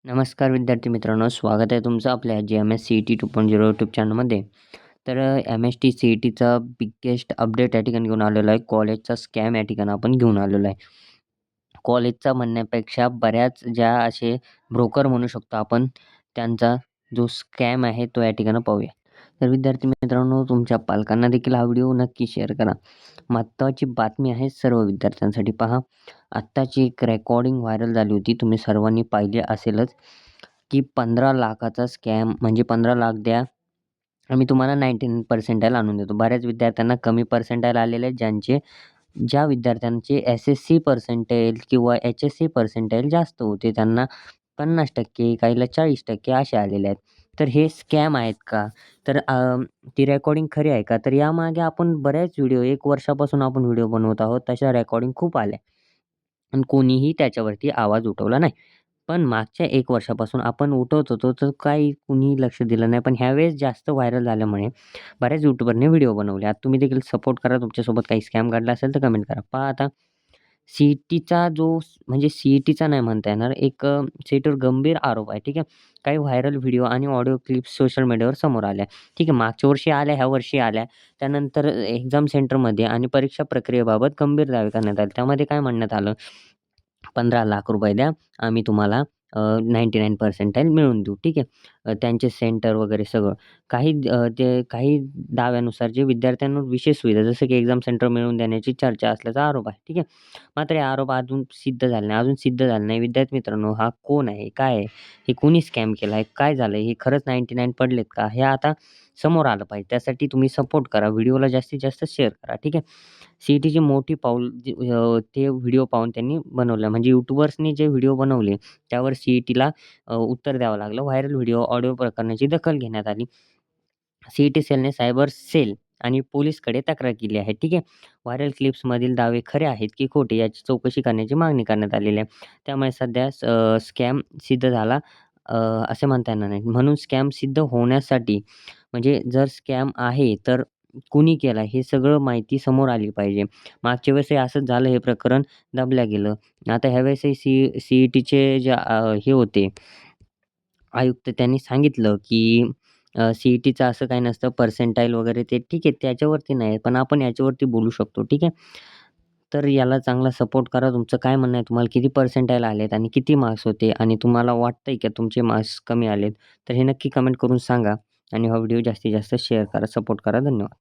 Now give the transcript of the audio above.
नमस्कार विद्यार्थी मित्रांनो, स्वागत आहे तुमचं आपल्या GMS CET 2.0 यूट्यूब चॅनलमध्ये. तर MST CETचा बिगेस्ट अपडेट या ठिकाणी घेऊन आलेलो आहे. कॉलेजचा स्कॅम या ठिकाणी आपण घेऊन आलेलो आहे. कॉलेजचा म्हणण्यापेक्षा बऱ्याच ज्या असे ब्रोकर म्हणू शकतो आपण, त्यांचा जो स्कॅम आहे तो या ठिकाणी पाहूया. तर विद्यार्थी मित्रांनो, तुमच्या पालकांना देखील हा व्हिडिओ नक्की शेअर करा. महत्त्वाची बातमी आहे सर्व विद्यार्थ्यांसाठी. पहा, आत्ताची एक रेकॉर्डिंग व्हायरल झाली होती. तुम्ही सर्वांनी पाहिली असेलच, की 15,00,000चा स्कॅम म्हणजे 15,00,000 द्या, आम्ही तुम्हाला 99% आणून देतो. बऱ्याच विद्यार्थ्यांना कमी पर्सेंटाईल आलेले आहेत. ज्या विद्यार्थ्यांचे SSC पर्सेंटाईल किंवा HSC पर्सेंटाईल जास्त होते, त्यांना 50%, काहीला 40% असे आलेले आहेत. तर हे स्कॅम आहेत का? तर ती रेकॉर्डिंग खरी आहे का? तर यामागे आपण बऱ्याच व्हिडिओ 1 वर्षापासून आपण व्हिडिओ बनवत आहोत. तशा रेकॉर्डिंग खूप आल्या आणि कोणीही त्याच्यावरती आवाज उठवला नाही. पण मागच्या 1 वर्षापासून आपण उठवत होतो, तर काही कुणी लक्ष दिलं नाही. पण ह्यावेळेस जास्त व्हायरल झाल्यामुळे बऱ्याच यूट्यूबरने व्हिडिओ बनवले. आता तुम्ही देखील सपोर्ट करा. तुमच्यासोबत काही स्कॅम घडला असेल तर कमेंट करा. पहा आता म्हणजे CETचा नाही म्हणता येणार, एक सीईटीवर गंभीर आरोप आहे, ठीक आहे. काही व्हायरल व्हिडिओ आणि ऑडिओ क्लिप्स सोशल मीडियावर समोर आल्या, ठीक आहे. मागच्या वर्षी आल्या, ह्या वर्षी आल्या. त्यानंतर एक्झाम सेंटरमध्ये आणि परीक्षा प्रक्रियेबाबत गंभीर दावे करण्यात आले. त्यामध्ये काय म्हणण्यात आलं, 15,00,000 द्या, आम्ही तुम्हाला 99 पर्सेंटाईल मिळवून देऊ, ठीक आहे. त्यांचे सेंटर वगैरे सगळं. काही दाव्यानुसार जे विद्यार्थ्यांवर विशेष सुविधा जसं की एक्झाम सेंटर मिळवून देण्याची चर्चा असल्याचा आरोप आहे, ठीक आहे. मात्र हे आरोप अजून सिद्ध झाले नाही. सिद्ध झाले नाही. विद्यार्थी मित्रांनो, हा कोण आहे? काय आहे? हे कोणी स्कॅम केला आहे? काय झालं हे खरंच 99 पडलेत का? हे आता समोर आलं पाहिजे. त्यासाठी तुम्ही सपोर्ट करा. व्हिडिओला जास्तीत जास्त शेअर करा, ठीक आहे. CETची मोठी पाऊल ते व्हिडिओ पाहून त्यांनी बनवलं. म्हणजे यूट्यूबर्सनी जे व्हिडिओ बनवले, त्यावर CETला उत्तर द्यावं लागलं. व्हायरल व्हिडिओ, ऑडिओ प्रकरणाची दखल घेण्यात आली. CET सेलने सायबर सेल आणि पोलिसकडे तक्रार केली आहे, ठीक आहे. व्हायरल क्लिप्समधील दावे खरे आहेत की खोटे याची चौकशी करण्याची मागणी करण्यात आलेली आहे. त्यामुळे सध्या स्कॅम सिद्ध झाला असे म्हणता येणार नाही. म्हणून स्कॅम सिद्ध होण्यासाठी म्हणजे जर स्कॅम आहे तर कुणी केला हे सगळं माहिती समोर आली पाहिजे. मागच्या वेळेसही असंच झालं, हे प्रकरण दाबलं गेलं. आता ह्यावेळेसही CETचे जे हे होते आयुक्त, त्यांनी सांगितलं की CETचं असं काही नसतं, पर्सेंटाईल वगैरे ते ठीक आहे, त्याच्यावरती नाही. पण आपण याच्यावरती बोलू शकतो, ठीक आहे. तर याला चांगला सपोर्ट करा. तुमचं काय म्हणणं आहे? तुम्हाला किती पर्सेंटाईल आलेत आणि किती मार्क्स होते आणि तुम्हाला वाटतंय का तुमचे मार्क्स कमी आलेत? तर हे नक्की कमेंट करून सांगा आणि हा व्हिडिओ जास्तीत जास्त शेअर करा, सपोर्ट करा. धन्यवाद.